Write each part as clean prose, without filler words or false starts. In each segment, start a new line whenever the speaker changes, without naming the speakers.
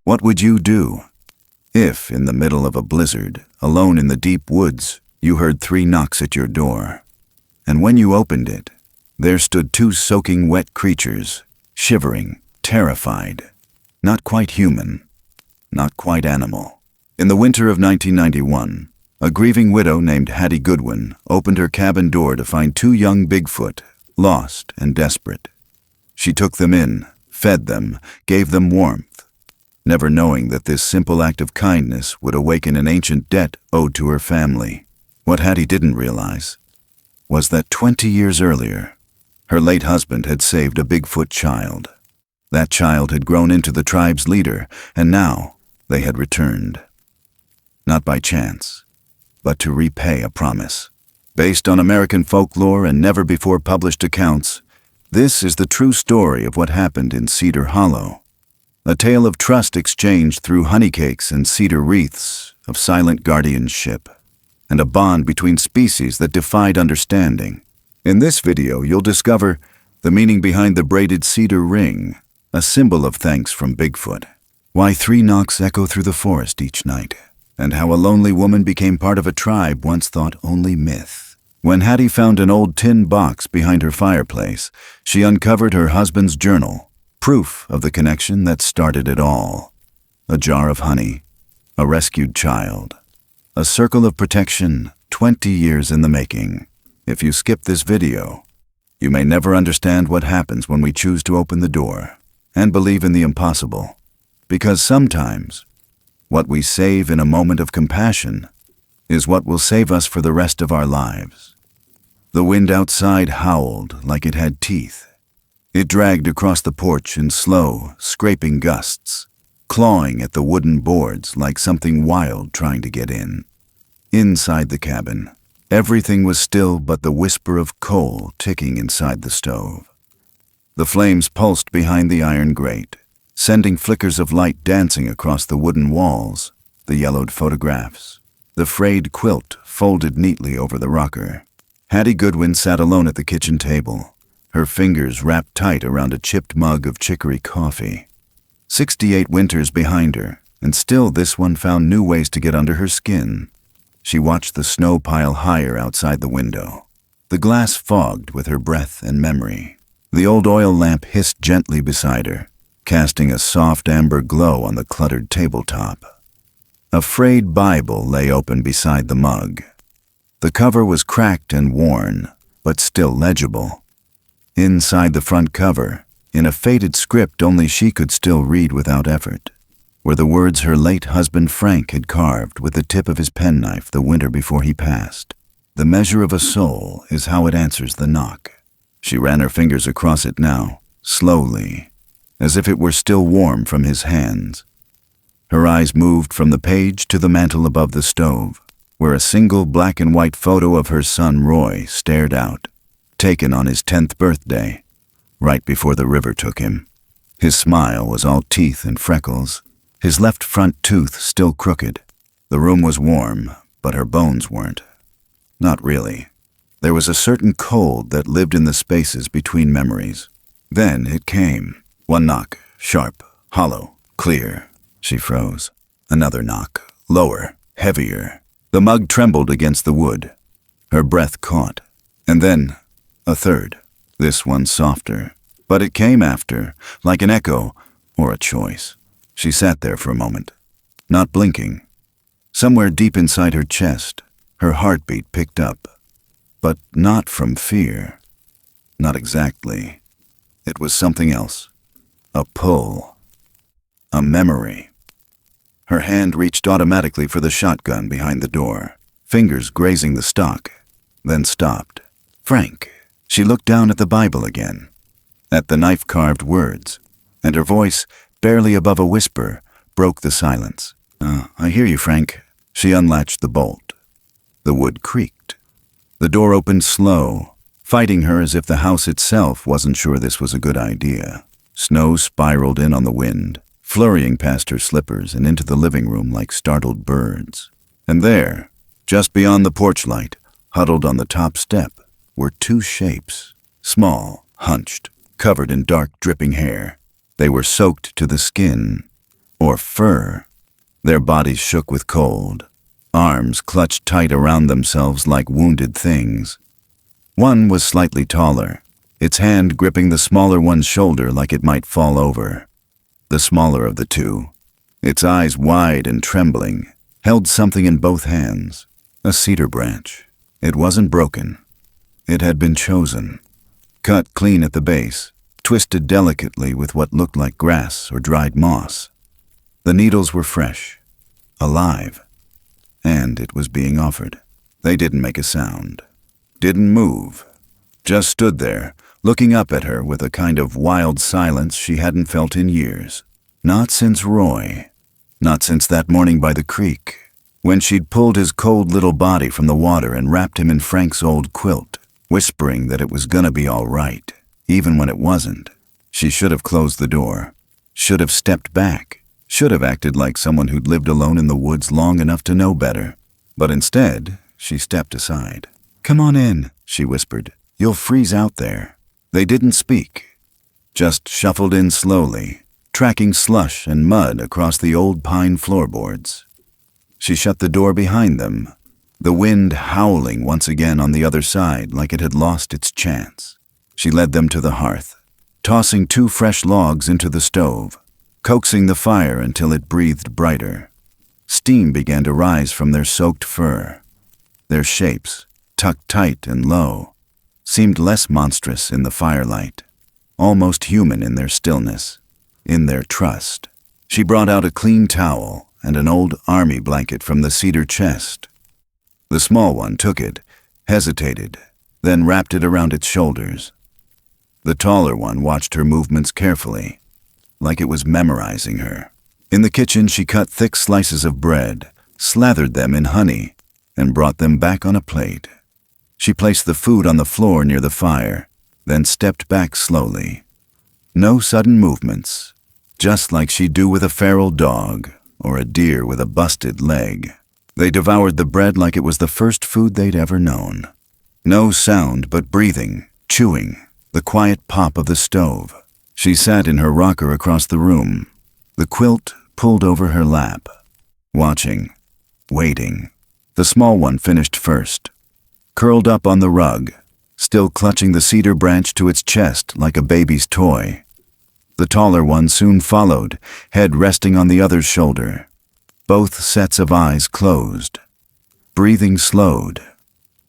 What would you do if, in the middle of a blizzard, alone in the deep woods, you heard 3 knocks at your door? And when you opened it, there stood 2 soaking wet creatures, shivering, terrified. Not quite human, not quite animal. In the winter of 1991, a grieving widow named Hattie Goodwin opened her cabin door to find 2 young Bigfoot, lost and desperate. She took them in, fed them, gave them warmth, never knowing that this simple act of kindness would awaken an ancient debt owed to her family. What Hattie didn't realize was that 20 years earlier, her late husband had saved a Bigfoot child. That child had grown into the tribe's leader, and now they had returned. Not by chance, but to repay a promise. Based on American folklore and never-before-published accounts, this is the true story of what happened in Cedar Hollow. A tale of trust exchanged through honeycakes and cedar wreaths, of silent guardianship, and a bond between species that defied understanding. In this video, you'll discover the meaning behind the braided cedar ring, a symbol of thanks from Bigfoot, why 3 knocks echo through the forest each night, and how a lonely woman became part of a tribe once thought only myth. When Hattie found an old tin box behind her fireplace, she uncovered her husband's journal, proof of the connection that started it all. A jar of honey, a rescued child, a circle of protection 20 years in the making. If you skip this video, you may never understand what happens when we choose to open the door and believe in the impossible. Because sometimes, what we save in a moment of compassion is what will save us for the rest of our lives. The wind outside howled like it had teeth. It dragged across the porch in slow, scraping gusts, clawing at the wooden boards like something wild trying to get in. Inside the cabin, everything was still but the whisper of coal ticking inside the stove. The flames pulsed behind the iron grate, sending flickers of light dancing across the wooden walls, the yellowed photographs, the frayed quilt folded neatly over the rocker. Hattie Goodwin sat alone at the kitchen table, her fingers wrapped tight around a chipped mug of chicory coffee. 68 winters behind her, and still this one found new ways to get under her skin. She watched the snow pile higher outside the window. The glass fogged with her breath and memory. The old oil lamp hissed gently beside her, casting a soft amber glow on the cluttered tabletop. A frayed Bible lay open beside the mug. The cover was cracked and worn, but still legible. Inside the front cover, in a faded script only she could still read without effort, were the words her late husband Frank had carved with the tip of his penknife the winter before he passed. The measure of a soul is how it answers the knock. She ran her fingers across it now, slowly, as if it were still warm from his hands. Her eyes moved from the page to the mantel above the stove, where a single black and white photo of her son Roy stared out, taken on his 10th birthday, right before the river took him. His smile was all teeth and freckles, his left front tooth still crooked. The room was warm, but her bones weren't. Not really. There was a certain cold that lived in the spaces between memories. Then it came. One knock, sharp, hollow, clear. She froze. Another knock, lower, heavier. The mug trembled against the wood. Her breath caught. And then a third, this one softer. But it came after, like an echo or a choice. She sat there for a moment, not blinking. Somewhere deep inside her chest, her heartbeat picked up. But not from fear. Not exactly. It was something else. A pull. A memory. Her hand reached automatically for the shotgun behind the door, fingers grazing the stock, then stopped. Frank. She looked down at the Bible again, at the knife-carved words, and her voice, barely above a whisper, broke the silence. I hear you, Frank. She unlatched the bolt. The wood creaked. The door opened slow, fighting her as if the house itself wasn't sure this was a good idea. Snow spiraled in on the wind, flurrying past her slippers and into the living room like startled birds. And there, just beyond the porch light, huddled on the top step, were 2 shapes, small, hunched, covered in dark, dripping hair. They were soaked to the skin, or fur. Their bodies shook with cold. Arms clutched tight around themselves like wounded things. One was slightly taller, its hand gripping the smaller one's shoulder like it might fall over. The smaller of the two, its eyes wide and trembling, held something in both hands, a cedar branch. It wasn't broken. It had been chosen. Cut clean at the base, twisted delicately with what looked like grass or dried moss. The needles were fresh, alive, and it was being offered. They didn't make a sound, didn't move, just stood there, looking up at her with a kind of wild silence she hadn't felt in years. Not since Roy. Not since that morning by the creek, when she'd pulled his cold little body from the water and wrapped him in Frank's old quilt, whispering that it was gonna be all right, even when it wasn't. She should have closed the door, should have stepped back, should have acted like someone who'd lived alone in the woods long enough to know better. But instead, she stepped aside. "Come on in," she whispered. "You'll freeze out there." They didn't speak, just shuffled in slowly, tracking slush and mud across the old pine floorboards. She shut the door behind them, the wind howling once again on the other side like it had lost its chance. She led them to the hearth, tossing 2 fresh logs into the stove, coaxing the fire until it breathed brighter. Steam began to rise from their soaked fur. Their shapes, tucked tight and low, seemed less monstrous in the firelight, almost human in their stillness, in their trust. She brought out a clean towel and an old army blanket from the cedar chest. The small one took it, hesitated, then wrapped it around its shoulders. The taller one watched her movements carefully, like it was memorizing her. In the kitchen, she cut thick slices of bread, slathered them in honey, and brought them back on a plate. She placed the food on the floor near the fire, then stepped back slowly. No sudden movements, just like she'd do with a feral dog or a deer with a busted leg. They devoured the bread like it was the first food they'd ever known. No sound but breathing, chewing, the quiet pop of the stove. She sat in her rocker across the room, the quilt pulled over her lap, watching, waiting. The small one finished first, curled up on the rug, still clutching the cedar branch to its chest like a baby's toy. The taller one soon followed, head resting on the other's shoulder. Both sets of eyes closed. Breathing slowed.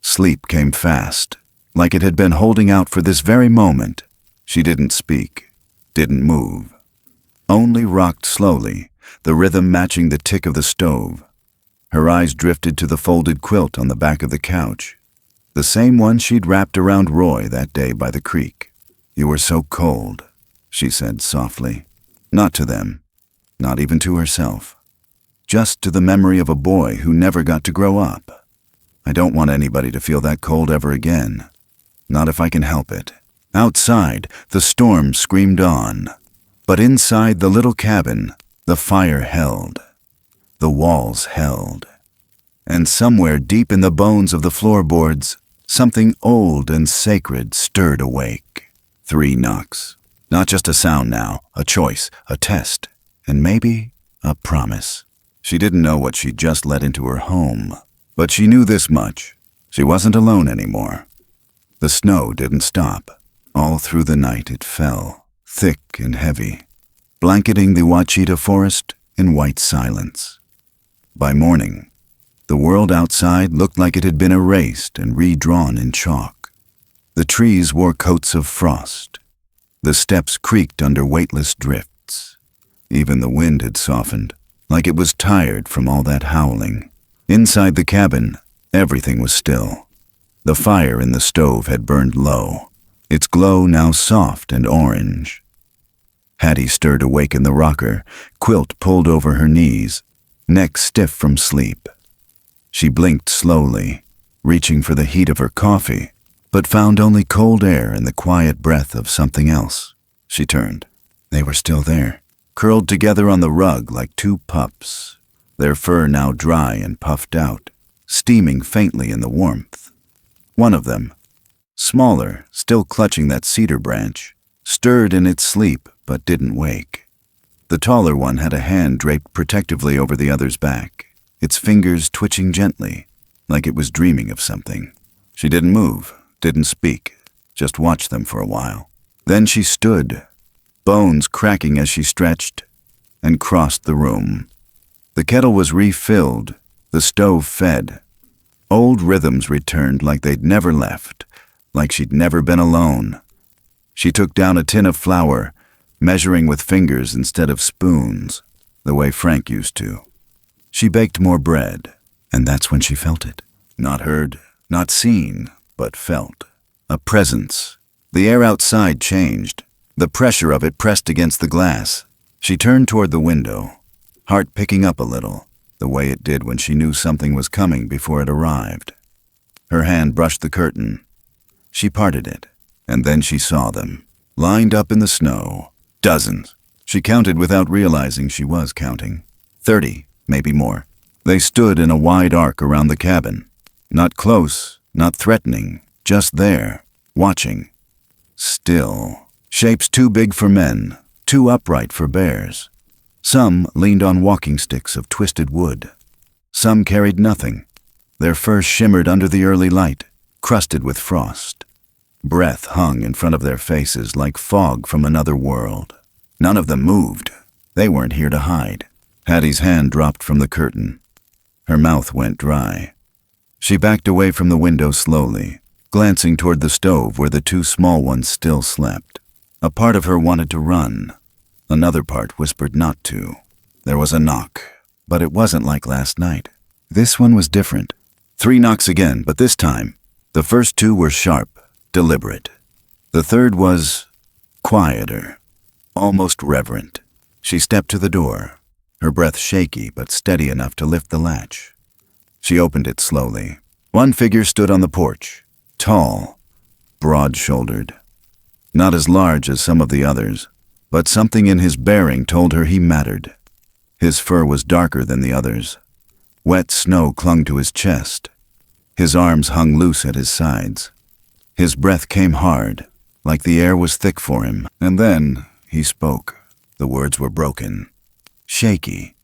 Sleep came fast, like it had been holding out for this very moment. She didn't speak, didn't move, only rocked slowly, the rhythm matching the tick of the stove. Her eyes drifted to the folded quilt on the back of the couch, the same one she'd wrapped around Roy that day by the creek. "You were so cold," she said softly. Not to them, not even to herself. Just to the memory of a boy who never got to grow up. "I don't want anybody to feel that cold ever again. Not if I can help it." Outside, the storm screamed on. But inside the little cabin, the fire held. The walls held. And somewhere deep in the bones of the floorboards, something old and sacred stirred awake. 3 knocks. Not just a sound now, a choice, a test, and maybe a promise. She didn't know what she'd just let into her home, but she knew this much. She wasn't alone anymore. The snow didn't stop. All through the night it fell, thick and heavy, blanketing the Ouachita forest in white silence. By morning, the world outside looked like it had been erased and redrawn in chalk. The trees wore coats of frost. The steps creaked under weightless drifts. Even the wind had softened, like it was tired from all that howling. Inside the cabin, everything was still. The fire in the stove had burned low, its glow now soft and orange. Hattie stirred awake in the rocker, quilt pulled over her knees, neck stiff from sleep. She blinked slowly, reaching for the heat of her coffee, but found only cold air and the quiet breath of something else. She turned. They were still there, curled together on the rug like 2 pups, their fur now dry and puffed out, steaming faintly in the warmth. One of them, smaller, still clutching that cedar branch, stirred in its sleep but didn't wake. The taller one had a hand draped protectively over the other's back, its fingers twitching gently, like it was dreaming of something. She didn't move, didn't speak, just watched them for a while. Then she stood, bones cracking as she stretched, and crossed the room. The kettle was refilled, the stove fed. Old rhythms returned like they'd never left, like she'd never been alone. She took down a tin of flour, measuring with fingers instead of spoons, the way Frank used to. She baked more bread, and that's when she felt it. Not heard, not seen, but felt. A presence. The air outside changed. The pressure of it pressed against the glass. She turned toward the window, heart picking up a little, the way it did when she knew something was coming before it arrived. Her hand brushed the curtain. She parted it, and then she saw them, lined up in the snow. Dozens. She counted without realizing she was counting. 30, maybe more. They stood in a wide arc around the cabin. Not close, not threatening, just there, watching. Still. Shapes too big for men, too upright for bears. Some leaned on walking sticks of twisted wood. Some carried nothing. Their fur shimmered under the early light, crusted with frost. Breath hung in front of their faces like fog from another world. None of them moved. They weren't here to hide. Hattie's hand dropped from the curtain. Her mouth went dry. She backed away from the window slowly, glancing toward the stove where the two small ones still slept. A part of her wanted to run. Another part whispered not to. There was a knock, but it wasn't like last night. This one was different. 3 knocks again, but this time, the first 2 were sharp, deliberate. The third was quieter, almost reverent. She stepped to the door, her breath shaky but steady enough to lift the latch. She opened it slowly. One figure stood on the porch, tall, broad-shouldered. Not as large as some of the others, but something in his bearing told her he mattered. His fur was darker than the others. Wet snow clung to his chest. His arms hung loose at his sides. His breath came hard, like the air was thick for him. And then he spoke. The words were broken, shaky,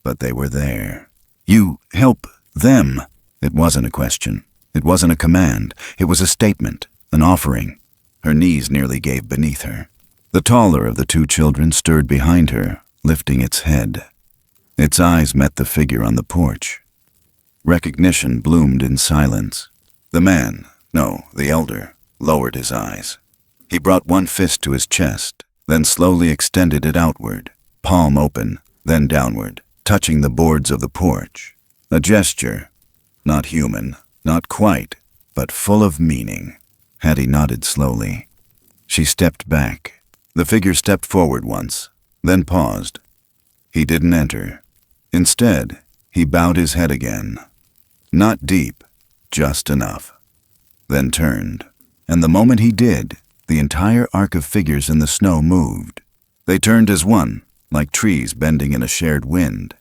but they were there. "You help them." It wasn't a question. It wasn't a command. It was a statement, an offering. Her knees nearly gave beneath her. The taller of the 2 children stirred behind her, lifting its head. Its eyes met the figure on the porch. Recognition bloomed in silence. The man, no, the elder, lowered his eyes. He brought one fist to his chest, then slowly extended it outward, palm open, then downward, touching the boards of the porch. A gesture, not human, not quite, but full of meaning. Hattie nodded slowly. She stepped back. The figure stepped forward once, then paused. He didn't enter. Instead, he bowed his head again. Not deep, just enough. Then turned. And the moment he did, the entire arc of figures in the snow moved. They turned as one, like trees bending in a shared wind,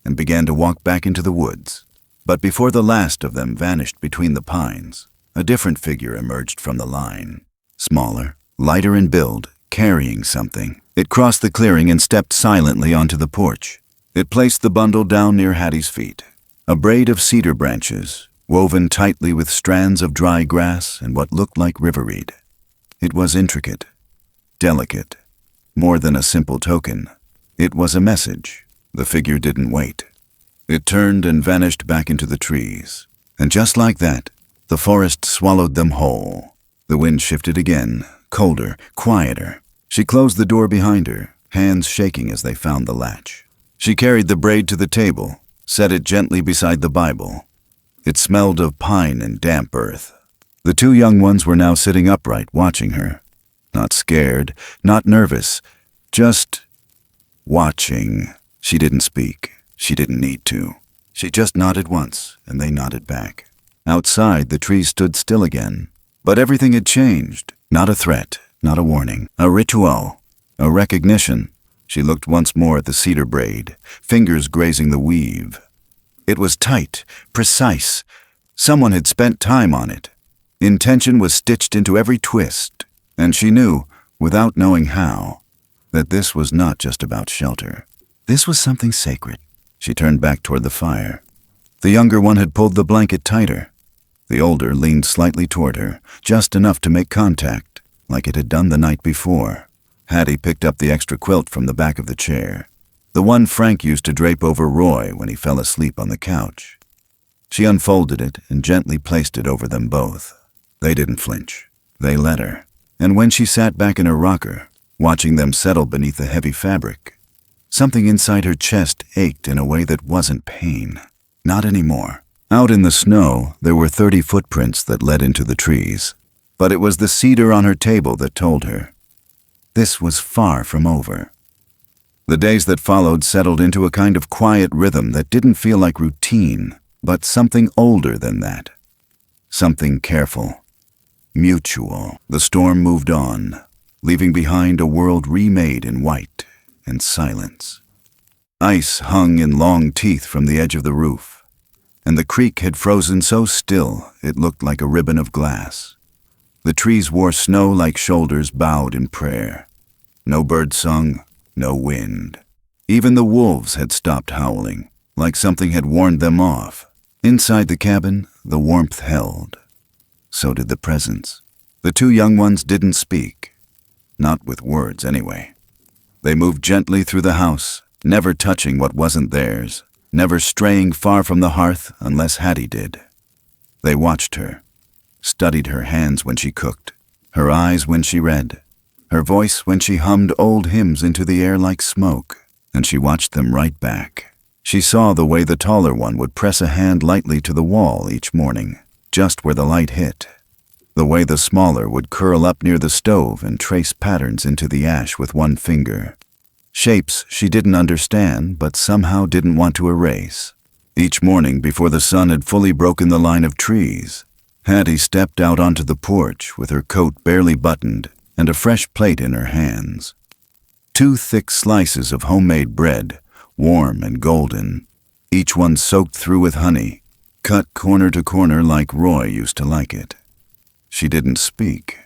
and began to walk back into the woods. But before the last of them vanished between the pines, a different figure emerged from the line. Smaller, lighter in build, carrying something. It crossed the clearing and stepped silently onto the porch. It placed the bundle down near Hattie's feet. A braid of cedar branches, woven tightly with strands of dry grass and what looked like riverweed. It was intricate, delicate, more than a simple token. It was a message. The figure didn't wait. It turned and vanished back into the trees. And just like that, the forest swallowed them whole. The wind shifted again, colder, quieter. She closed the door behind her, hands shaking as they found the latch. She carried the braid to the table, set it gently beside the Bible. It smelled of pine and damp earth. The 2 young ones were now sitting upright, watching her. Not scared, not nervous, just watching. She didn't speak. She didn't need to. She just nodded once, and they nodded back. Outside, the trees stood still again. But everything had changed. Not a threat, not a warning. A ritual, a recognition. She looked once more at the cedar braid, fingers grazing the weave. It was tight, precise. Someone had spent time on it. Intention was stitched into every twist, and she knew, without knowing how, that this was not just about shelter. This was something sacred. She turned back toward the fire. The younger one had pulled the blanket tighter. The older leaned slightly toward her, just enough to make contact, like it had done the night before. Hattie picked up the extra quilt from the back of the chair, the one Frank used to drape over Roy when he fell asleep on the couch. She unfolded it and gently placed it over them both. They didn't flinch. They let her. And when she sat back in her rocker, watching them settle beneath the heavy fabric, something inside her chest ached in a way that wasn't pain. Not anymore. Out in the snow, there were 30 footprints that led into the trees. But it was the cedar on her table that told her. This was far from over. The days that followed settled into a kind of quiet rhythm that didn't feel like routine, but something older than that. Something careful. Mutual. The storm moved on, leaving behind a world remade in white and silence. Ice hung in long teeth from the edge of the roof, and the creek had frozen so still it looked like a ribbon of glass. The trees wore snow like shoulders bowed in prayer. No bird sung, no wind. Even the wolves had stopped howling, like something had warned them off. Inside the cabin, the warmth held. So did the presence. The two young ones didn't speak. Not with words, anyway. They moved gently through the house, never touching what wasn't theirs, never straying far from the hearth unless Hattie did. They watched her, studied her hands when she cooked, her eyes when she read, her voice when she hummed old hymns into the air like smoke, and she watched them right back. She saw the way the taller one would press a hand lightly to the wall each morning, just where the light hit. The way the smaller would curl up near the stove and trace patterns into the ash with one finger. Shapes she didn't understand but somehow didn't want to erase. Each morning before the sun had fully broken the line of trees, Hattie stepped out onto the porch with her coat barely buttoned and a fresh plate in her hands. 2 thick slices of homemade bread, warm and golden, each one soaked through with honey, cut corner to corner like Roy used to like it. She didn't speak.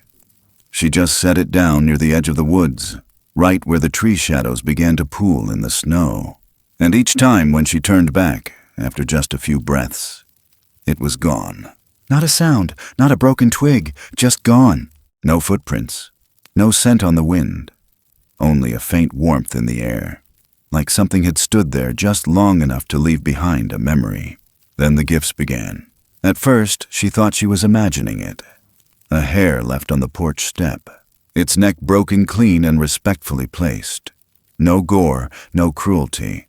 She just set it down near the edge of the woods, right where the tree shadows began to pool in the snow. And each time when she turned back, after just a few breaths, it was gone. Not a sound, not a broken twig, just gone. No footprints, no scent on the wind, only a faint warmth in the air, like something had stood there just long enough to leave behind a memory. Then the gifts began. At first, she thought she was imagining it. A hair left on the porch step, its neck broken clean and respectfully placed. No gore, no cruelty,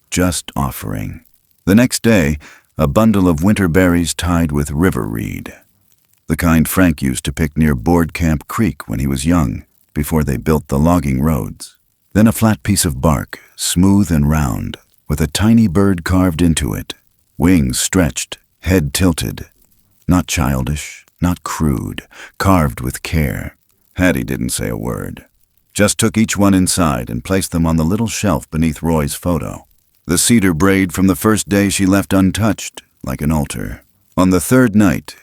just offering. The next day, a bundle of winter berries tied with river reed, the kind Frank used to pick near Board Camp Creek when he was young, before they built the logging roads. Then a flat piece of bark, smooth and round, with a tiny bird carved into it, wings stretched, head tilted. Not childish, not crude, carved with care. Hattie didn't say a word, just took each one inside and placed them on the little shelf beneath Roy's photo. The cedar braid from the first day she left untouched, like an altar. On the 3rd night,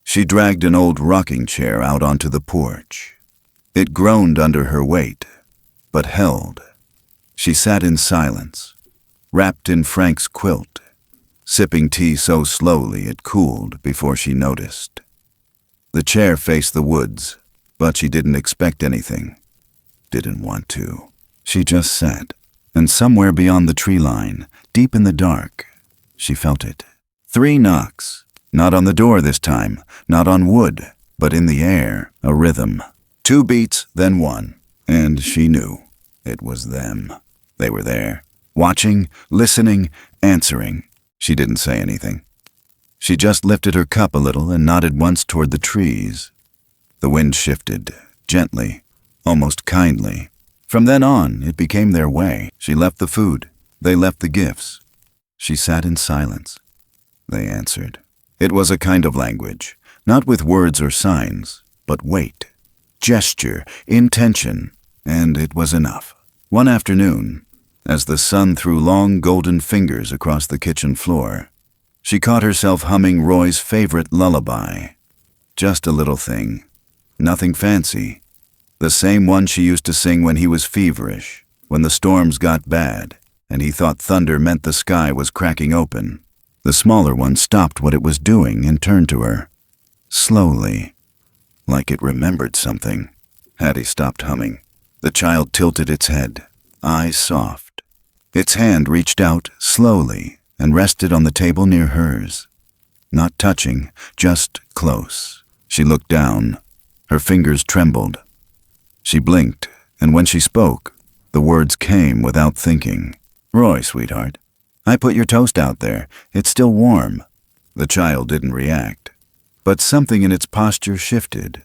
she dragged an old rocking chair out onto the porch. It groaned under her weight, but held. She sat in silence, wrapped in Frank's quilt, sipping tea so slowly it cooled before she noticed. The chair faced the woods, but she didn't expect anything. Didn't want to. She just sat, and somewhere beyond the tree line, deep in the dark, she felt it. 3 knocks. Not on the door this time, not on wood, but in the air, a rhythm. 2 beats, then 1, and she knew it was them. They were there, watching, listening, answering. She didn't say anything. She just lifted her cup a little and nodded once toward the trees. The wind shifted, gently, almost kindly. From then on, it became their way. She left the food. They left the gifts. She sat in silence. They answered. It was a kind of language, not with words or signs, but weight, gesture, intention, and it was enough. One afternoon, as the sun threw long golden fingers across the kitchen floor, she caught herself humming Roy's favorite lullaby. Just a little thing, nothing fancy, The same one she used to sing when he was feverish, when the storms got bad, and he thought thunder meant the sky was cracking open. The smaller one stopped what it was doing and turned to her. Slowly, like it remembered something. Hattie stopped humming. The child tilted its head, eyes soft. Its hand reached out slowly and rested on the table near hers. Not touching, just close. She looked down. Her fingers trembled. She blinked, and when she spoke, the words came without thinking. "Roy, sweetheart, I put your toast out there. It's still warm." The child didn't react, but something in its posture shifted,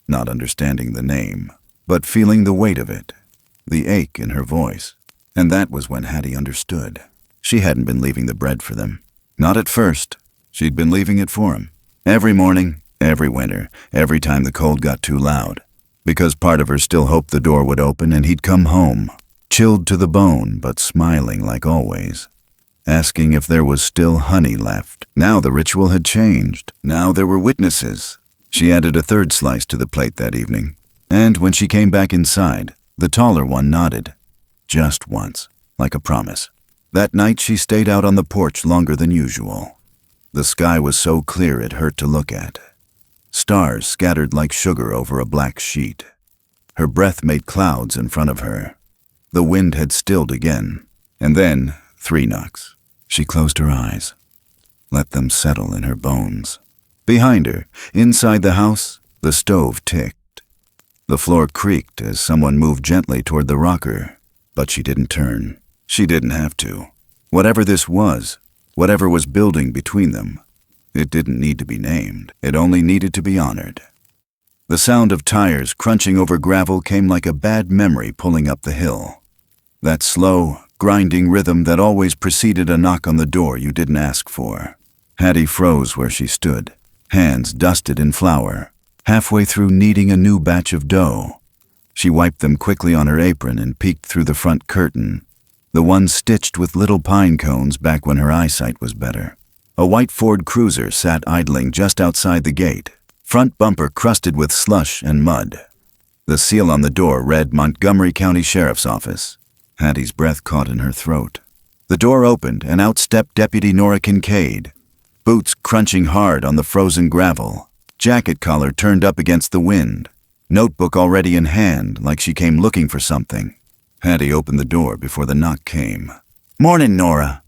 not understanding the name, but feeling the weight of it, the ache in her voice. And that was when Hattie understood. She hadn't been leaving the bread for them. Not at first. She'd been leaving it for him. Every morning, every winter, every time the cold got too loud. Because part of her still hoped the door would open and he'd come home, chilled to the bone but smiling like always, asking if there was still honey left. Now the ritual had changed. Now there were witnesses. She added a third slice to the plate that evening, and when she came back inside, the taller one nodded. Just once, like a promise. That night she stayed out on the porch longer than usual. The sky was so clear it hurt to look at. Stars scattered like sugar over a black sheet. Her breath made clouds in front of her. The wind had stilled again, and then 3 knocks. She closed her eyes, let them settle in her bones. Behind her, inside the house, the stove ticked. The floor creaked as someone moved gently toward the rocker, but she didn't turn. She didn't have to. Whatever this was, whatever was building between them, it didn't need to be named. It only needed to be honored. The sound of tires crunching over gravel came like a bad memory pulling up the hill. That slow, grinding rhythm that always preceded a knock on the door you didn't ask for. Hattie froze where she stood, hands dusted in flour, halfway through kneading a new batch of dough. She wiped them quickly on her apron and peeked through the front curtain, the one stitched with little pine cones back when her eyesight was better. A white Ford Cruiser sat idling just outside the gate, front bumper crusted with slush and mud. The seal on the door read Montgomery County Sheriff's Office. Hattie's breath caught in her throat. The door opened and out stepped Deputy Nora Kincaid, boots crunching hard on the frozen gravel, jacket collar turned up against the wind, notebook already in hand like she came looking for something. Hattie opened the door before the knock came. "Morning, Nora."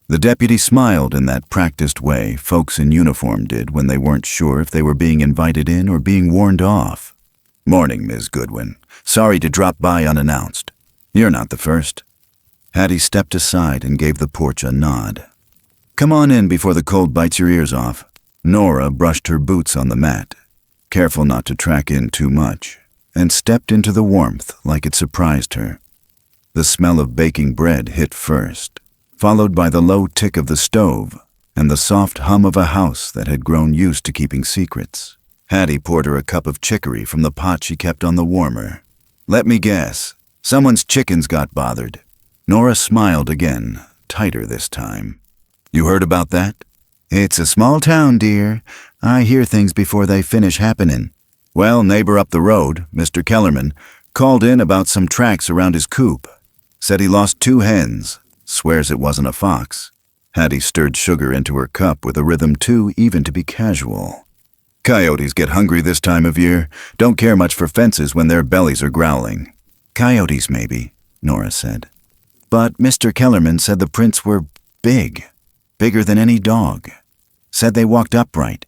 The deputy smiled in that practiced way folks in uniform did when they weren't sure if they were being invited in or being warned off. "Morning, Ms. Goodwin. Sorry to drop by unannounced. You're not the first." Hattie stepped aside and gave the porch a nod. "Come on in before the cold bites your ears off." Nora brushed her boots on the mat, careful not to track in too much, and stepped into the warmth like it surprised her. The smell of baking bread hit first, followed by the low tick of the stove and the soft hum of a house that had grown used to keeping secrets. Hattie poured her a cup of chicory from the pot she kept on the warmer. "Let me guess, someone's chickens got bothered." Nora smiled again, tighter this time. "You heard about that?" "It's a small town, dear. I hear things before they finish happening." "Well, neighbor up the road, Mr. Kellerman, called in about some tracks around his coop. Said he lost 2 hens. Swears it wasn't a fox." Hattie stirred sugar into her cup with a rhythm too even to be casual. "Coyotes get hungry this time of year. Don't care much for fences when their bellies are growling." "Coyotes, maybe," Nora said. "But Mr. Kellerman said the prints were big, bigger than any dog. Said they walked upright.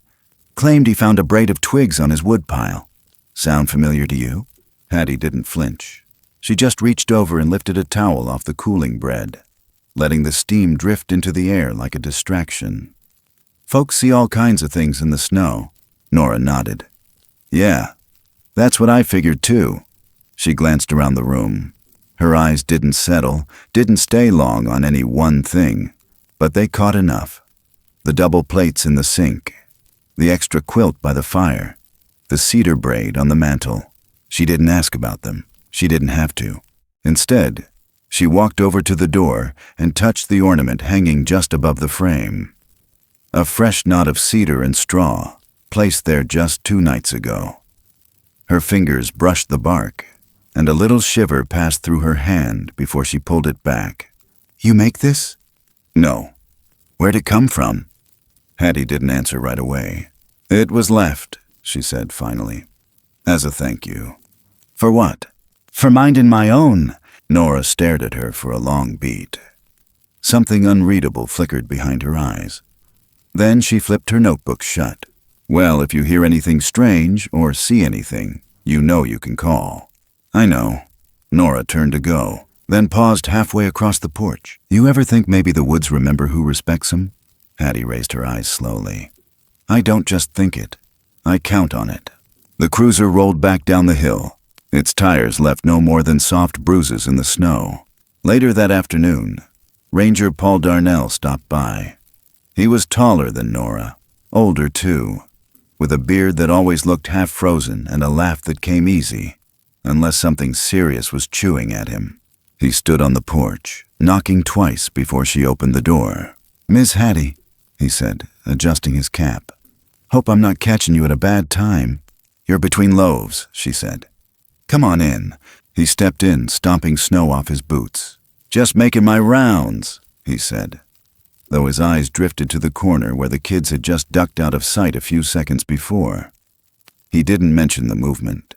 Claimed he found a braid of twigs on his woodpile. Sound familiar to you?" Hattie didn't flinch. She just reached over and lifted a towel off the cooling bread, letting the steam drift into the air like a distraction. "Folks see all kinds of things in the snow." Nora nodded. "Yeah, that's what I figured too." She glanced around the room. Her eyes didn't settle, didn't stay long on any one thing, but they caught enough. The double plates in the sink, the extra quilt by the fire, the cedar braid on the mantel. She didn't ask about them. She didn't have to. Instead, she walked over to the door and touched the ornament hanging just above the frame. A fresh knot of cedar and straw, placed there just 2 nights ago. Her fingers brushed the bark, and a little shiver passed through her hand before she pulled it back. "You make this?" "No." "Where'd it come from?" Hattie didn't answer right away. "It was left," she said finally, "as a thank you." "For what?" "For minding my own." Nora stared at her for a long beat. Something unreadable flickered behind her eyes. Then she flipped her notebook shut. "Well, if you hear anything strange or see anything, you know you can call." "I know." Nora turned to go, then paused halfway across the porch. "You ever think maybe the woods remember who respects them?" Hattie raised her eyes slowly. "I don't just think it. I count on it." The cruiser rolled back down the hill. Its tires left no more than soft bruises in the snow. Later that afternoon, Ranger Paul Darnell stopped by. He was taller than Nora, older too, with a beard that always looked half-frozen and a laugh that came easy, unless something serious was chewing at him. He stood on the porch, knocking twice before she opened the door. "Miss Hattie," he said, adjusting his cap. "Hope I'm not catching you at a bad time." "You're between loaves," she said. "Come on in." He stepped in, stomping snow off his boots. "Just making my rounds," he said, though his eyes drifted to the corner where the kids had just ducked out of sight a few seconds before. He didn't mention the movement,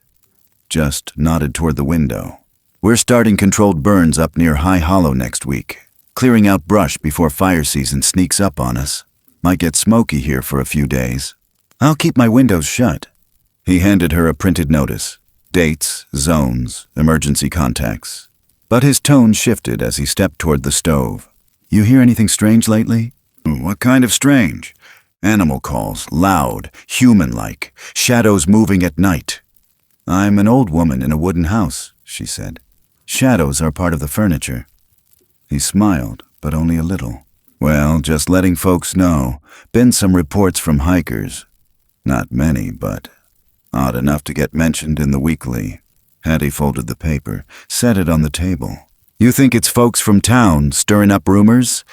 just nodded toward the window. "We're starting controlled burns up near High Hollow next week, clearing out brush before fire season sneaks up on us. Might get smoky here for a few days. I'll keep my windows shut." He handed her a printed notice. Dates, zones, emergency contacts. But his tone shifted as he stepped toward the stove. "You hear anything strange lately?" "What kind of strange?" "Animal calls, loud, human-like, shadows moving at night." "I'm an old woman in a wooden house," she said. "Shadows are part of the furniture." He smiled, but only a little. "Well, just letting folks know. Been some reports from hikers. Not many, but odd enough to get mentioned in the weekly." Hattie folded the paper, set it on the table. "You think it's folks from town stirring up rumors?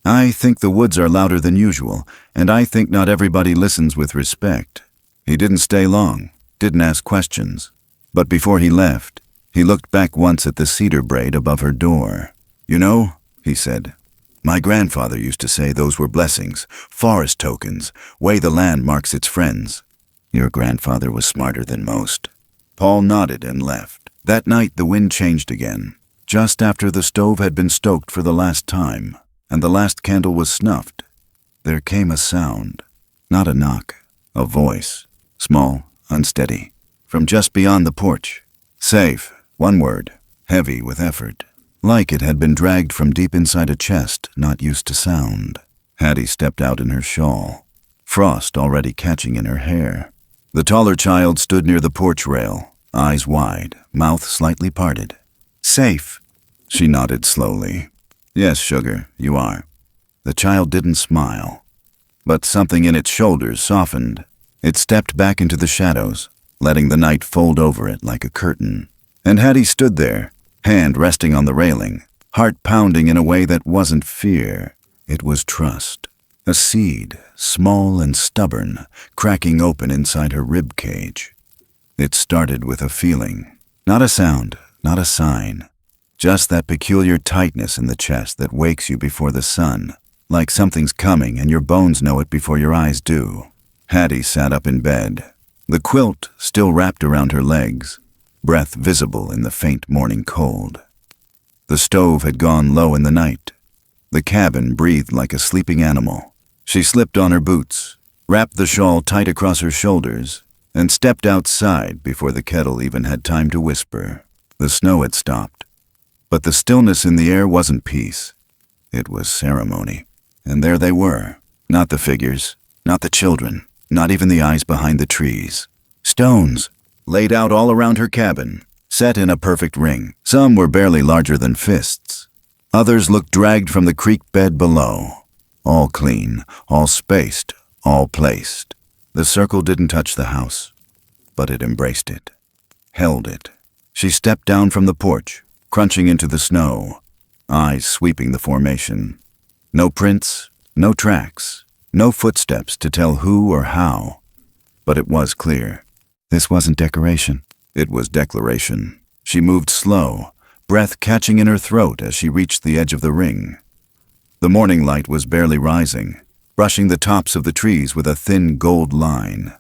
I think the woods are louder than usual, and I think not everybody listens with respect." He didn't stay long, didn't ask questions. But before he left, he looked back once at the cedar braid above her door. "You know," he said, "my grandfather used to say those were blessings, forest tokens, way the land marks its friends." Your grandfather was smarter than most. Paul nodded and left. That night the wind changed again, just after the stove had been stoked for the last time, and the last candle was snuffed. There came a sound, not a knock, a voice, small, unsteady, from just beyond the porch. Safe, one word, heavy with effort, like it had been dragged from deep inside a chest not used to sound. Hattie stepped out in her shawl, frost already catching in her hair. The taller child stood near the porch rail, eyes wide, mouth slightly parted. "Safe." She nodded slowly. "Yes, sugar, you are." The child didn't smile, but something in its shoulders softened. It stepped back into the shadows, letting the night fold over it like a curtain. And Hattie stood there, hand resting on the railing, heart pounding in a way that wasn't fear. It was trust. A seed, small and stubborn, cracking open inside her rib cage. It started with a feeling, not a sound, not a sign. Just that peculiar tightness in the chest that wakes you before the sun, like something's coming and your bones know it before your eyes do. Hattie sat up in bed, the quilt still wrapped around her legs, breath visible in the faint morning cold. The stove had gone low in the night. The cabin breathed like a sleeping animal. She slipped on her boots, wrapped the shawl tight across her shoulders, and stepped outside before the kettle even had time to whisper. The snow had stopped, but the stillness in the air wasn't peace. It was ceremony. And there they were, not the figures, not the children, not even the eyes behind the trees. Stones, laid out all around her cabin, set in a perfect ring. Some were barely larger than fists. Others looked dragged from the creek bed below. All clean, all spaced, all placed. The circle didn't touch the house, but it embraced it, held it. She stepped down from the porch, crunching into the snow, eyes sweeping the formation. No prints, no tracks, no footsteps to tell who or how. But it was clear. This wasn't decoration. It was declaration. She moved slow, breath catching in her throat as she reached the edge of the ring. The morning light was barely rising, brushing the tops of the trees with a thin gold line.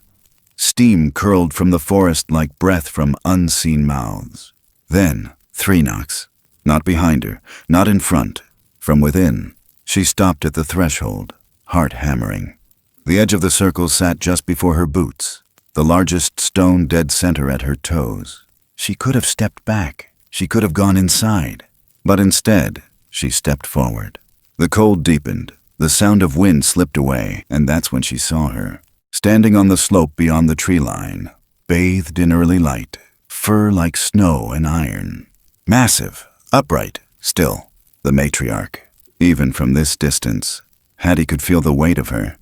Steam curled from the forest like breath from unseen mouths. Then, 3 knocks. Not behind her, not in front, from within. She stopped at the threshold, heart hammering. The edge of the circle sat just before her boots, the largest stone dead center at her toes. She could have stepped back. She could have gone inside. But instead, she stepped forward. The cold deepened. The sound of wind slipped away, and that's when she saw her. Standing on the slope beyond the tree line, bathed in early light, fur like snow and iron. Massive, upright, still, the matriarch. Even from this distance, Hattie could feel the weight of her,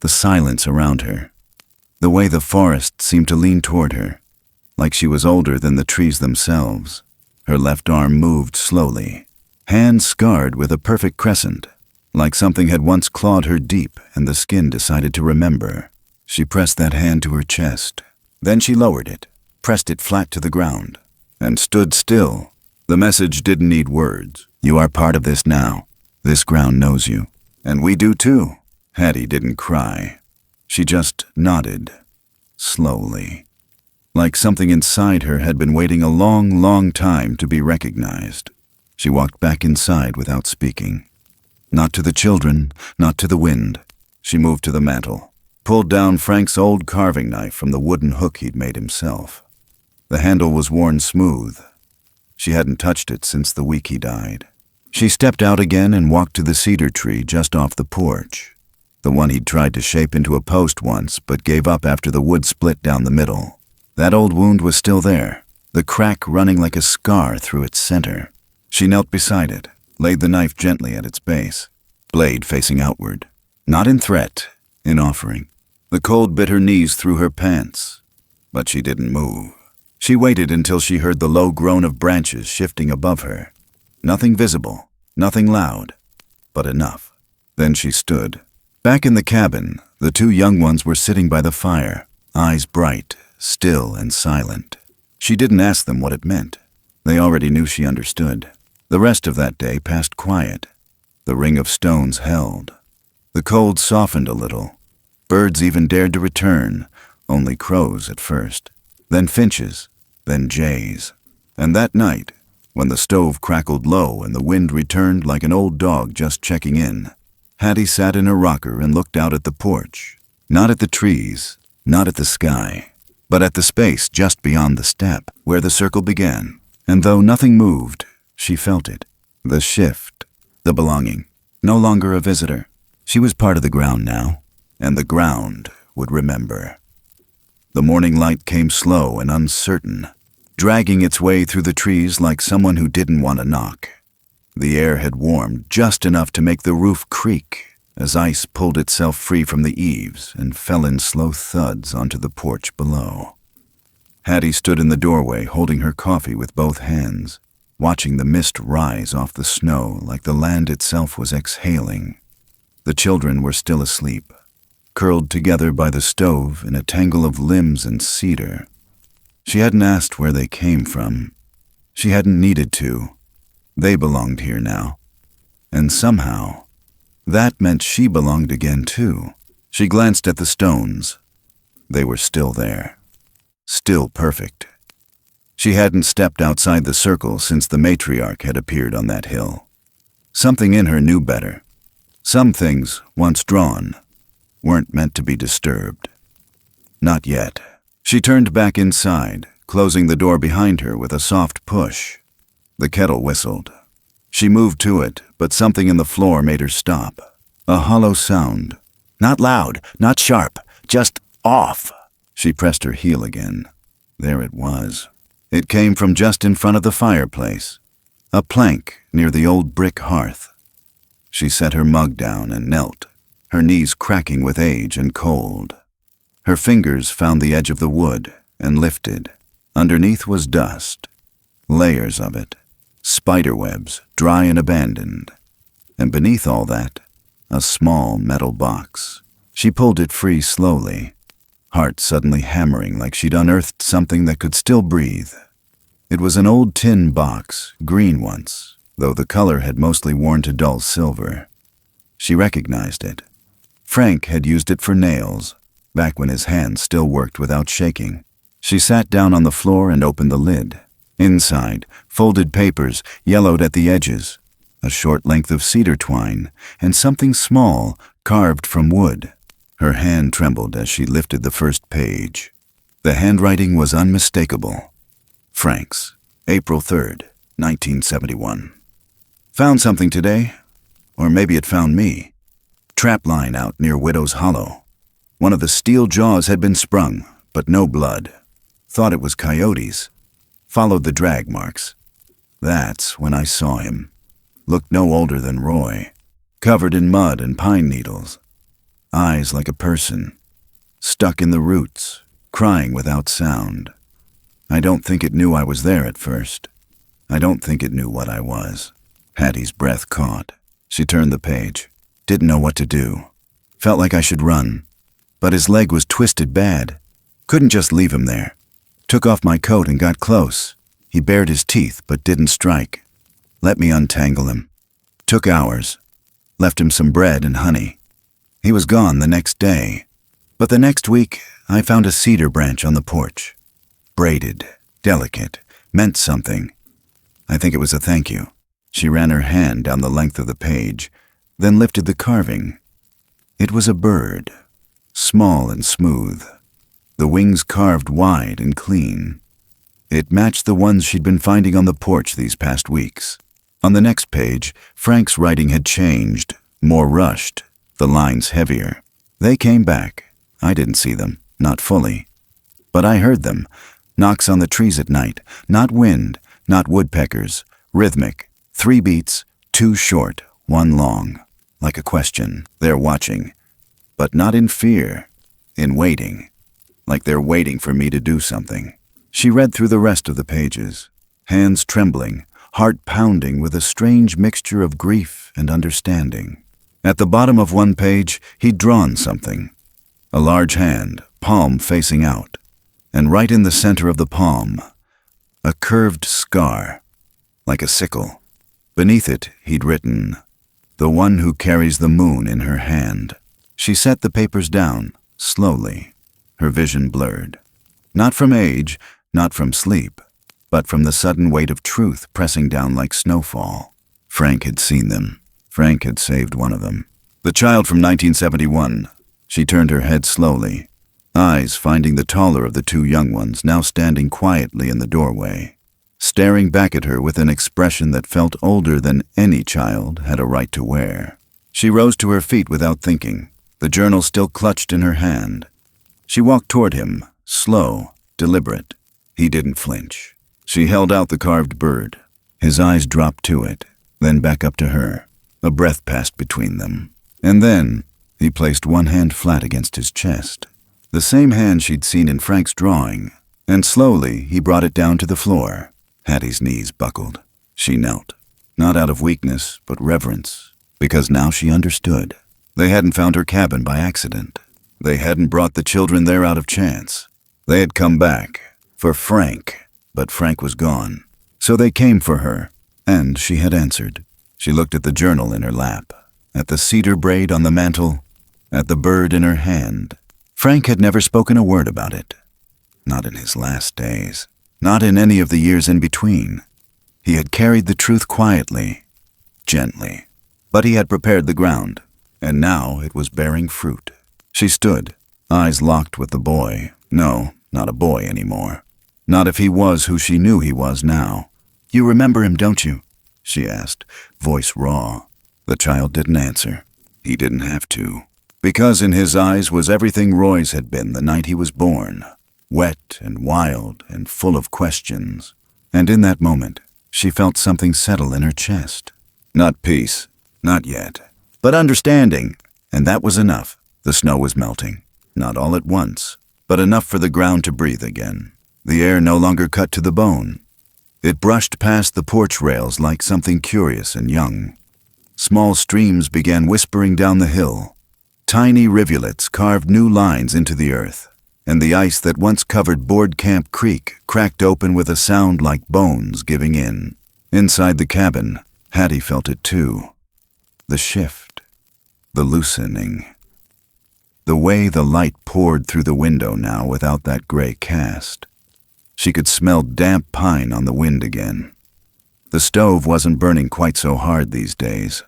the silence around her, the way the forest seemed to lean toward her, like she was older than the trees themselves. Her left arm moved slowly, hand scarred with a perfect crescent, like something had once clawed her deep and the skin decided to remember. She pressed that hand to her chest. Then she lowered it, pressed it flat to the ground, and stood still. The message didn't need words. You are part of this now. This ground knows you. And we do too. Hattie didn't cry. She just nodded, slowly, like something inside her had been waiting a long, long time to be recognized. She walked back inside without speaking. Not to the children, not to the wind. She moved to the mantel, pulled down Frank's old carving knife from the wooden hook he'd made himself. The handle was worn smooth. She hadn't touched it since the week he died. She stepped out again and walked to the cedar tree just off the porch, the one he'd tried to shape into a post once but gave up after the wood split down the middle. That old wound was still there, the crack running like a scar through its center. She knelt beside it, laid the knife gently at its base, blade facing outward, not in threat, in offering. The cold bit her knees through her pants, but she didn't move. She waited until she heard the low groan of branches shifting above her. Nothing visible, nothing loud, but enough. Then she stood. Back in the cabin, the 2 young ones were sitting by the fire, eyes bright, still and silent. She didn't ask them what it meant. They already knew she understood. The rest of that day passed quiet. The ring of stones held. The cold softened a little. Birds even dared to return, only crows at first, then finches, then jays. And that night, when the stove crackled low and the wind returned like an old dog just checking in, Hattie sat in her rocker and looked out at the porch, not at the trees, not at the sky, but at the space just beyond the step, where the circle began. And though nothing moved, she felt it, the shift, the belonging. No longer a visitor. She was part of the ground now, and the ground would remember. The morning light came slow and uncertain, dragging its way through the trees like someone who didn't want to knock. The air had warmed just enough to make the roof creak as ice pulled itself free from the eaves and fell in slow thuds onto the porch below. Hattie stood in the doorway holding her coffee with both hands, watching the mist rise off the snow like the land itself was exhaling. The children were still asleep, curled together by the stove in a tangle of limbs and cedar. She hadn't asked where they came from. She hadn't needed to. They belonged here now. And somehow, that meant she belonged again too. She glanced at the stones. They were still there. Still perfect. She hadn't stepped outside the circle since the matriarch had appeared on that hill. Something in her knew better. Some things, once drawn, weren't meant to be disturbed. Not yet. She turned back inside, closing the door behind her with a soft push. The kettle whistled. She moved to it, but something in the floor made her stop. A hollow sound. Not loud, not sharp, just off. She pressed her heel again. There it was. It came from just in front of the fireplace, a plank near the old brick hearth. She set her mug down and knelt, her knees cracking with age and cold. Her fingers found the edge of the wood and lifted. Underneath was dust, layers of it, spiderwebs, dry and abandoned. And beneath all that, a small metal box. She pulled it free slowly. heart suddenly hammering like she'd unearthed something that could still breathe. It was an old tin box, green once, though the color had mostly worn to dull silver. She recognized it. Frank had used it for nails, back when his hands still worked without shaking. She sat down on the floor and opened the lid. Inside, folded papers, yellowed at the edges, a short length of cedar twine, and something small, carved from wood. Her hand trembled as she lifted the first page. The handwriting was unmistakable. Frank's, April 3rd, 1971. Found something today? Or maybe it found me. Trapline out near Widow's Hollow. One of the steel jaws had been sprung, but no blood. Thought it was coyotes. Followed the drag marks. That's when I saw him. Looked no older than Roy. Covered in mud and pine needles. Eyes like a person. Stuck in the roots, crying without sound. I don't think it knew I was there at first. I don't think it knew what I was. Hattie's breath caught. She turned the page. Didn't know what to do. Felt like I should run. But his leg was twisted bad. Couldn't just leave him there. Took off my coat and got close. He bared his teeth but didn't strike. Let me untangle him. Took hours. Left him some bread and honey. He was gone the next day. But the next week, I found a cedar branch on the porch. Braided, delicate, meant something. I think it was a thank you. She ran her hand down the length of the page, then lifted the carving. It was a bird, small and smooth, the wings carved wide and clean. It matched the ones she'd been finding on the porch these past weeks. On the next page, Frank's writing had changed, more rushed, the lines heavier. They came back. I didn't see them, not fully. But I heard them. Knocks on the trees at night, not wind, not woodpeckers, rhythmic, 3 beats, 2 short, 1 long, like a question. They're watching, but not in fear, in waiting, like they're waiting for me to do something. She read through the rest of the pages, hands trembling, heart pounding with a strange mixture of grief and understanding. At the bottom of one page, he'd drawn something. A large hand, palm facing out, and right in the center of the palm, a curved scar, like a sickle. Beneath it, he'd written, "The one who carries the moon in her hand." She set the papers down, slowly, her vision blurred. Not from age, not from sleep, but from the sudden weight of truth pressing down like snowfall. Frank had seen them. Frank had saved one of them. The child from 1971. She turned her head slowly, eyes finding the taller of the 2 young ones now standing quietly in the doorway, staring back at her with an expression that felt older than any child had a right to wear. She rose to her feet without thinking, the journal still clutched in her hand. She walked toward him, slow, deliberate. He didn't flinch. She held out the carved bird. His eyes dropped to it, then back up to her. A breath passed between them. And then he placed one hand flat against his chest, the same hand she'd seen in Frank's drawing, and slowly he brought it down to the floor. Hattie's knees buckled. She knelt, not out of weakness, but reverence, because now she understood. They hadn't found her cabin by accident. They hadn't brought the children there out of chance. They had come back for Frank, but Frank was gone. So they came for her, and she had answered. She looked at the journal in her lap, at the cedar braid on the mantel, at the bird in her hand. Frank had never spoken a word about it. Not in his last days. Not in any of the years in between. He had carried the truth quietly, gently. But he had prepared the ground, and now it was bearing fruit. She stood, eyes locked with the boy. No, not a boy anymore. Not if he was who she knew he was now. "You remember him, don't you?" she asked, voice raw. The child didn't answer. He didn't have to. Because in his eyes was everything Roy's had been the night he was born. Wet and wild and full of questions. And in that moment, she felt something settle in her chest. Not peace, not yet, but understanding. And that was enough. The snow was melting. Not all at once, but enough for the ground to breathe again. The air no longer cut to the bone. It brushed past the porch rails like something curious and young. Small streams began whispering down the hill. Tiny rivulets carved new lines into the earth. and the ice that once covered Board Camp Creek cracked open with a sound like bones giving in. Inside the cabin, Hattie felt it too. The shift. The loosening. The way the light poured through the window now without that gray cast. She could smell damp pine on the wind again. The stove wasn't burning quite so hard these days.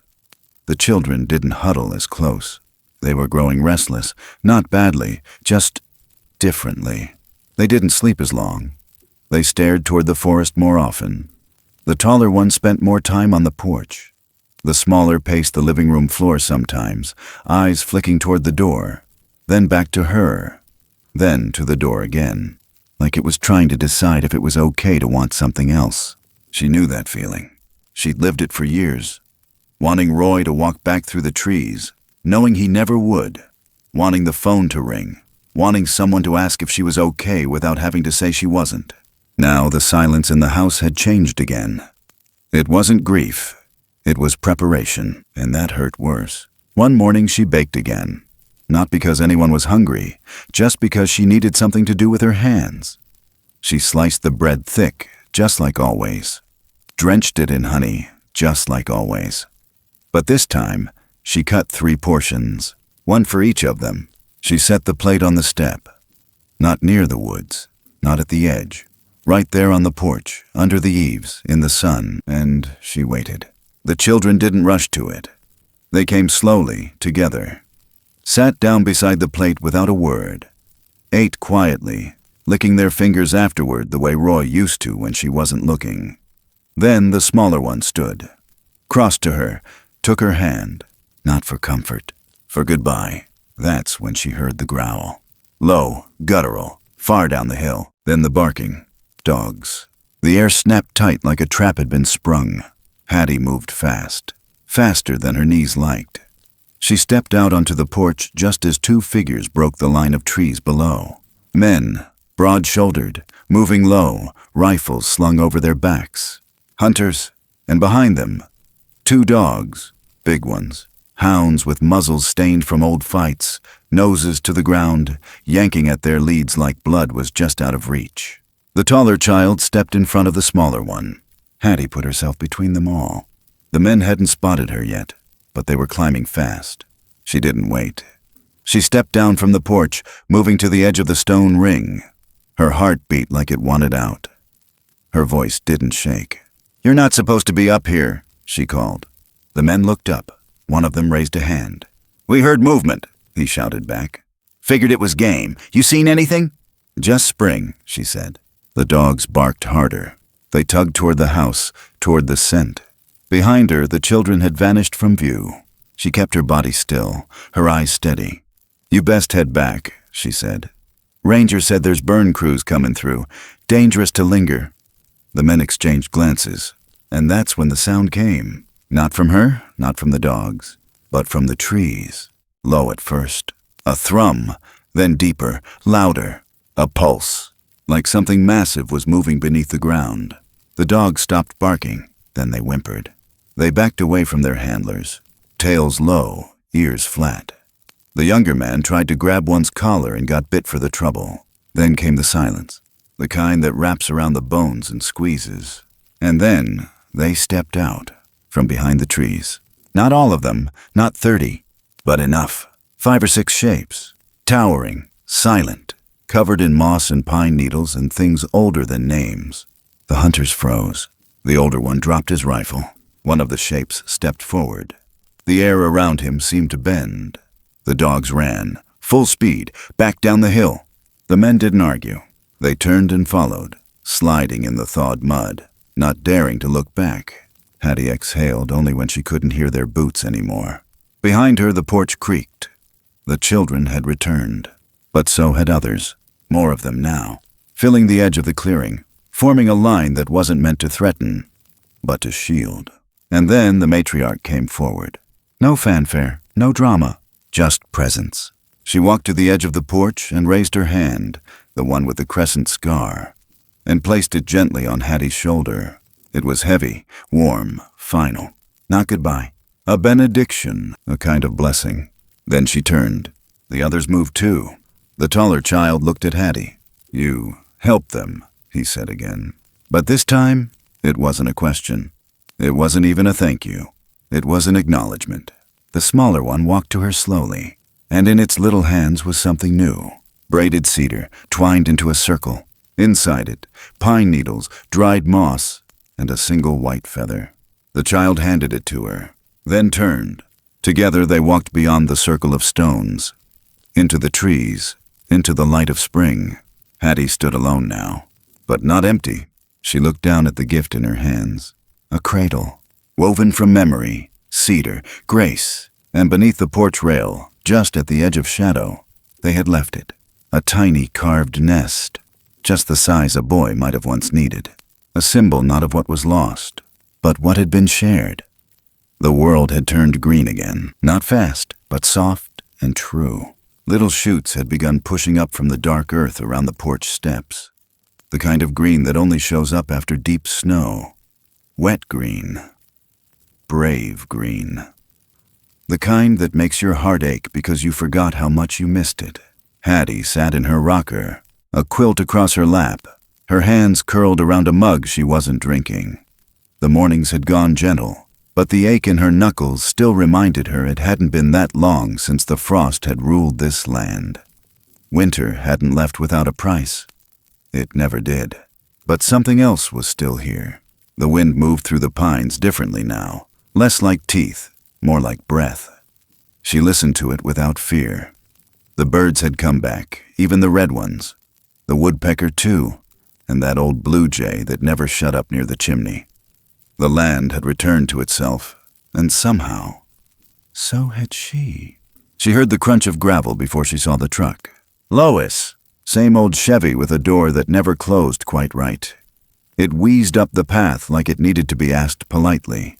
The children didn't huddle as close. They were growing restless, not badly, just differently. They didn't sleep as long. They stared toward the forest more often. The taller one spent more time on the porch. The smaller paced the living room floor sometimes, eyes flicking toward the door, then back to her, then to the door again, like it was trying to decide if it was okay to want something else. She knew that feeling. She'd lived it for years. Wanting Roy to walk back through the trees, knowing he never would. Wanting the phone to ring. Wanting someone to ask if she was okay without having to say she wasn't. Now the silence in the house had changed again. It wasn't grief. It was preparation, and that hurt worse. One morning she baked again. Not because anyone was hungry, just because she needed something to do with her hands. She sliced the bread thick, just like always. Drenched it in honey, just like always. But this time, she cut 3 portions, one for each of them. She set the plate on the step. Not near the woods, not at the edge. Right there on the porch, under the eaves, in the sun, and she waited. The children didn't rush to it. They came slowly, together. Sat down beside the plate without a word. Ate quietly, licking their fingers afterward the way Roy used to when she wasn't looking. Then the smaller one stood, crossed to her, took her hand, not for comfort, for goodbye. That's when she heard the growl. Low, guttural, far down the hill. Then the barking. Dogs. The air snapped tight like a trap had been sprung. Hattie moved fast, faster than her knees liked. She stepped out onto the porch just as 2 figures broke the line of trees below. Men, broad-shouldered, moving low, rifles slung over their backs. Hunters, and behind them, 2 dogs, big ones. Hounds with muzzles stained from old fights, noses to the ground, yanking at their leads like blood was just out of reach. The taller child stepped in front of the smaller one. Hattie put herself between them all. The men hadn't spotted her yet, but they were climbing fast. She didn't wait. She stepped down from the porch, moving to the edge of the stone ring. Her heart beat like it wanted out. Her voice didn't shake. "You're not supposed to be up here," she called. The men looked up. One of them raised a hand. "We heard movement," he shouted back. "Figured it was game. You seen anything?" "Just spring," she said. The dogs barked harder. They tugged toward the house, toward the scent. Behind her, the children had vanished from view. She kept her body still, her eyes steady. "You best head back," she said. "Ranger said there's burn crews coming through. Dangerous to linger." The men exchanged glances, and that's when the sound came. Not from her, not from the dogs, but from the trees. Low at first. A thrum, then deeper, louder. A pulse, like something massive was moving beneath the ground. The dogs stopped barking, then they whimpered. They backed away from their handlers, tails low, ears flat. The younger man tried to grab one's collar and got bit for the trouble. Then came the silence, the kind that wraps around the bones and squeezes. And then they stepped out. From behind the trees. Not all of them, not 30, but enough. 5 or 6 shapes. Towering, silent, covered in moss and pine needles and things older than names. The hunters froze. The older one dropped his rifle. One of the shapes stepped forward. The air around him seemed to bend. The dogs ran, full speed, back down the hill. The men didn't argue. They turned and followed, sliding in the thawed mud, not daring to look back. Hattie exhaled only when she couldn't hear their boots anymore. Behind her, the porch creaked. The children had returned, but so had others, more of them now, filling the edge of the clearing, forming a line that wasn't meant to threaten, but to shield. And then the matriarch came forward. No fanfare, no drama, just presence. She walked to the edge of the porch and raised her hand, the one with the crescent scar, and placed it gently on Hattie's shoulder. It was heavy, warm, final. Not goodbye. A benediction, a kind of blessing. Then she turned. The others moved too. The taller child looked at Hattie. "You help them," he said again. But this time, it wasn't a question. It wasn't even a thank you. It was an acknowledgement. The smaller one walked to her slowly, and in its little hands was something new. Braided cedar, twined into a circle. Inside it, pine needles, dried moss, and a single white feather. The child handed it to her, then turned. Together they walked beyond the circle of stones, into the trees, into the light of spring. Hattie stood alone now, but not empty. She looked down at the gift in her hands. A cradle, woven from memory, cedar, grace, and beneath the porch rail, just at the edge of shadow, they had left it. A tiny carved nest, just the size a boy might have once needed. A symbol not of what was lost, but what had been shared. The world had turned green again, not fast, but soft and true. Little shoots had begun pushing up from the dark earth around the porch steps. The kind of green that only shows up after deep snow. Wet green. Brave green. The kind that makes your heart ache because you forgot how much you missed it. Hattie sat in her rocker, a quilt across her lap, her hands curled around a mug she wasn't drinking. The mornings had gone gentle, but the ache in her knuckles still reminded her it hadn't been that long since the frost had ruled this land. Winter hadn't left without a price. It never did. But something else was still here. The wind moved through the pines differently now, less like teeth, more like breath. She listened to it without fear. The birds had come back, even the red ones. The woodpecker too, and that old blue jay that never shut up near the chimney. The land had returned to itself, and somehow, so had she. She heard the crunch of gravel before she saw the truck. Lois! Same old Chevy with a door that never closed quite right. It wheezed up the path like it needed to be asked politely.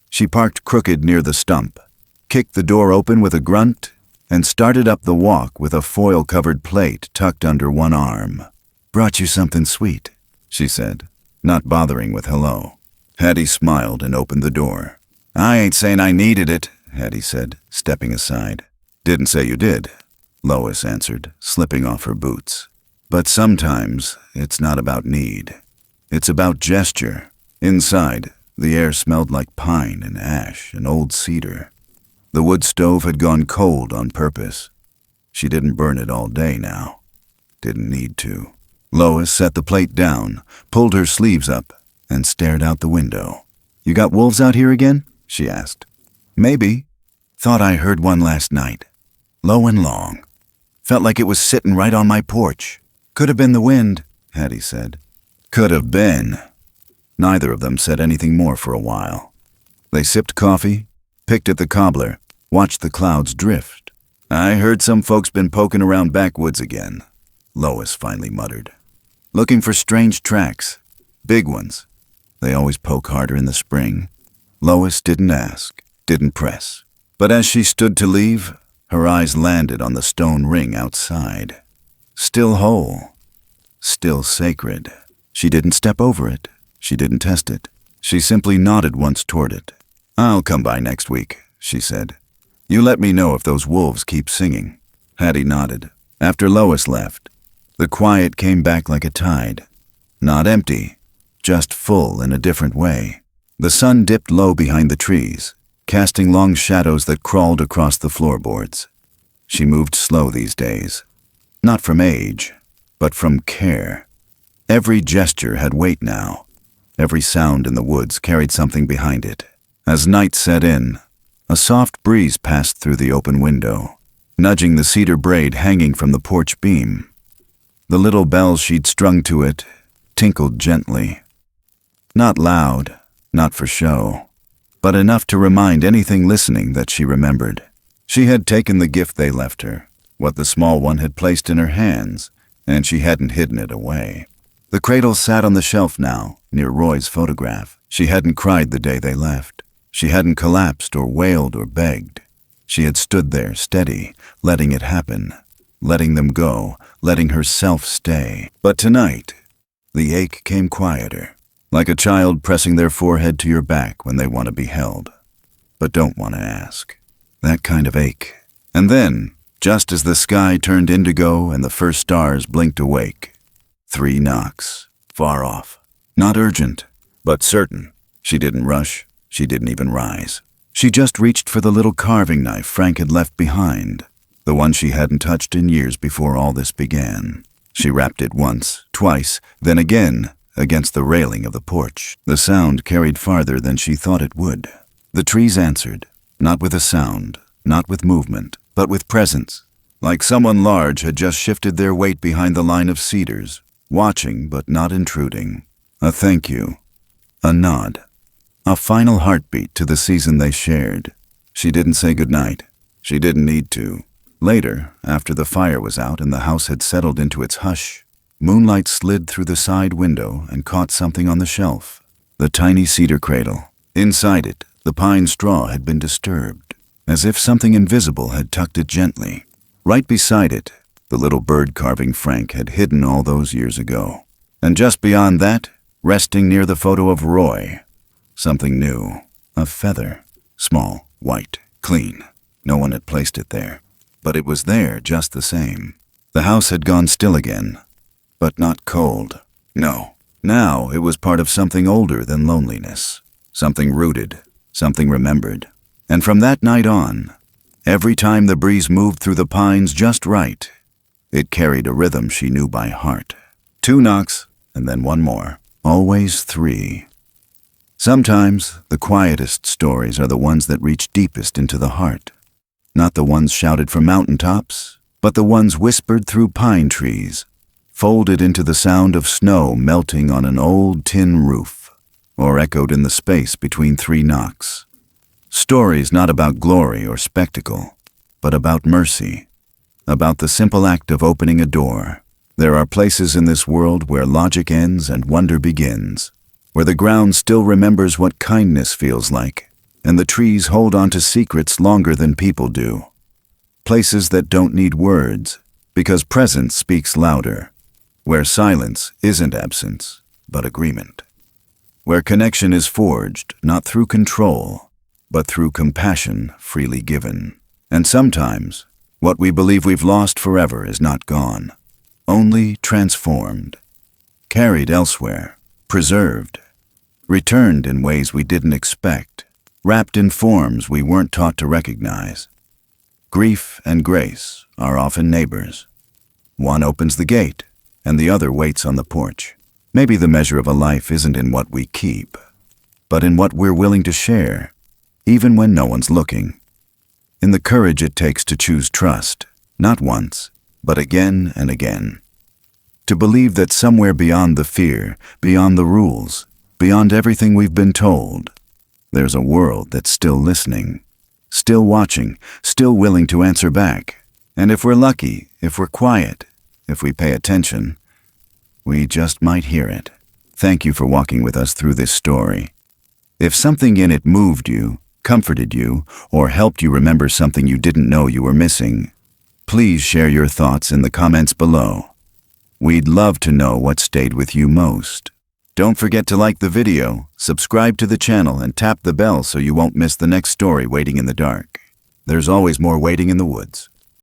She parked crooked near the stump, kicked the door open with a grunt, and started up the walk with a foil-covered plate tucked under one arm. "Brought you something sweet," she said, not bothering with hello. Hattie smiled and opened the door. "I ain't saying I needed it," Hattie said, stepping aside. "Didn't say you did," Lois answered, slipping off her boots. "But sometimes it's not about need. It's about gesture." Inside, the air smelled like pine and ash and old cedar. The wood stove had gone cold on purpose. She didn't burn it all day now. Didn't need to. Lois set the plate down, pulled her sleeves up, and stared out the window. "You got wolves out here again?" she asked. "Maybe. Thought I heard one last night. Low and long. Felt like it was sitting right on my porch." "Could have been the wind," Hattie said. "Could have been." Neither of them said anything more for a while. They sipped coffee, picked at the cobbler, watched the clouds drift. "I heard some folks been poking around backwoods again," Lois finally muttered. "Looking for strange tracks. Big ones. They always poke harder in the spring." Lois didn't ask, didn't press. But as she stood to leave, her eyes landed on the stone ring outside. Still whole. Still sacred. She didn't step over it. She didn't test it. She simply nodded once toward it. "I'll come by next week," she said. "You let me know if those wolves keep singing." Hattie nodded. After Lois left, the quiet came back like a tide. Not empty, just full in a different way. The sun dipped low behind the trees, casting long shadows that crawled across the floorboards. She moved slow these days. Not from age, but from care. Every gesture had weight now. Every sound in the woods carried something behind it. As night set in, a soft breeze passed through the open window, nudging the cedar braid hanging from the porch beam. The little bells she'd strung to it tinkled gently. Not loud, not for show, but enough to remind anything listening that she remembered. She had taken the gift they left her, what the small one had placed in her hands, and she hadn't hidden it away. The cradle sat on the shelf now, near Roy's photograph. She hadn't cried the day they left. She hadn't collapsed or wailed or begged. She had stood there, steady, letting it happen, letting them go, letting herself stay. But tonight, the ache came quieter, like a child pressing their forehead to your back when they want to be held, but don't want to ask. That kind of ache. And then, Just as the sky turned indigo and the first stars blinked awake. 3 knocks, far off. Not urgent, but certain. She didn't rush. She didn't even rise. She just reached for the little carving knife Frank had left behind, the one she hadn't touched in years before all this began. She rapped it once, twice, then again, against the railing of the porch. The sound carried farther than she thought it would. The trees answered, not with a sound, not with movement, but with presence, like someone large had just shifted their weight behind the line of cedars, watching but not intruding. A thank you, a nod, a final heartbeat to the season they shared. She didn't say goodnight. She didn't need to. Later, after the fire was out and the house had settled into its hush, moonlight slid through the side window and caught something on the shelf. The tiny cedar cradle. Inside it, the pine straw had been disturbed, as if something invisible had tucked it gently. Right beside it, the little bird carving Frank had hidden all those years ago. And just beyond that, resting near the photo of Roy, something new. A feather. Small, white, clean. No one had placed it there. But it was there just the same. The house had gone still again, but not cold. No. Now it was part of something older than loneliness. Something rooted, something remembered. And from that night on, every time the breeze moved through the pines just right, it carried a rhythm she knew by heart. 2 knocks, and then 1 more. Always 3. Sometimes the quietest stories are the ones that reach deepest into the heart. Not the ones shouted from mountaintops, but the ones whispered through pine trees, folded into the sound of snow melting on an old tin roof, or echoed in the space between 3 knocks. Stories not about glory or spectacle, but about mercy, about the simple act of opening a door. There are places in this world where logic ends and wonder begins, where the ground still remembers what kindness feels like, and the trees hold on to secrets longer than people do. Places that don't need words, because presence speaks louder, where silence isn't absence, but agreement. Where connection is forged, not through control, but through compassion freely given. And sometimes, what we believe we've lost forever is not gone, only transformed, carried elsewhere, preserved, returned in ways we didn't expect, wrapped in forms we weren't taught to recognize. Grief and grace are often neighbors. One opens the gate, and the other waits on the porch. Maybe the measure of a life isn't in what we keep, but in what we're willing to share, even when no one's looking. In the courage it takes to choose trust, not once, but again and again. To believe that somewhere beyond the fear, beyond the rules, beyond everything we've been told, there's a world that's still listening, still watching, still willing to answer back. And if we're lucky, if we're quiet, if we pay attention, we just might hear it. Thank you for walking with us through this story. If something in it moved you, comforted you, or helped you remember something you didn't know you were missing, please share your thoughts in the comments below. We'd love to know what stayed with you most. Don't forget to like the video, subscribe to the channel, and tap the bell so you won't miss the next story waiting in the dark. There's always more waiting in the woods.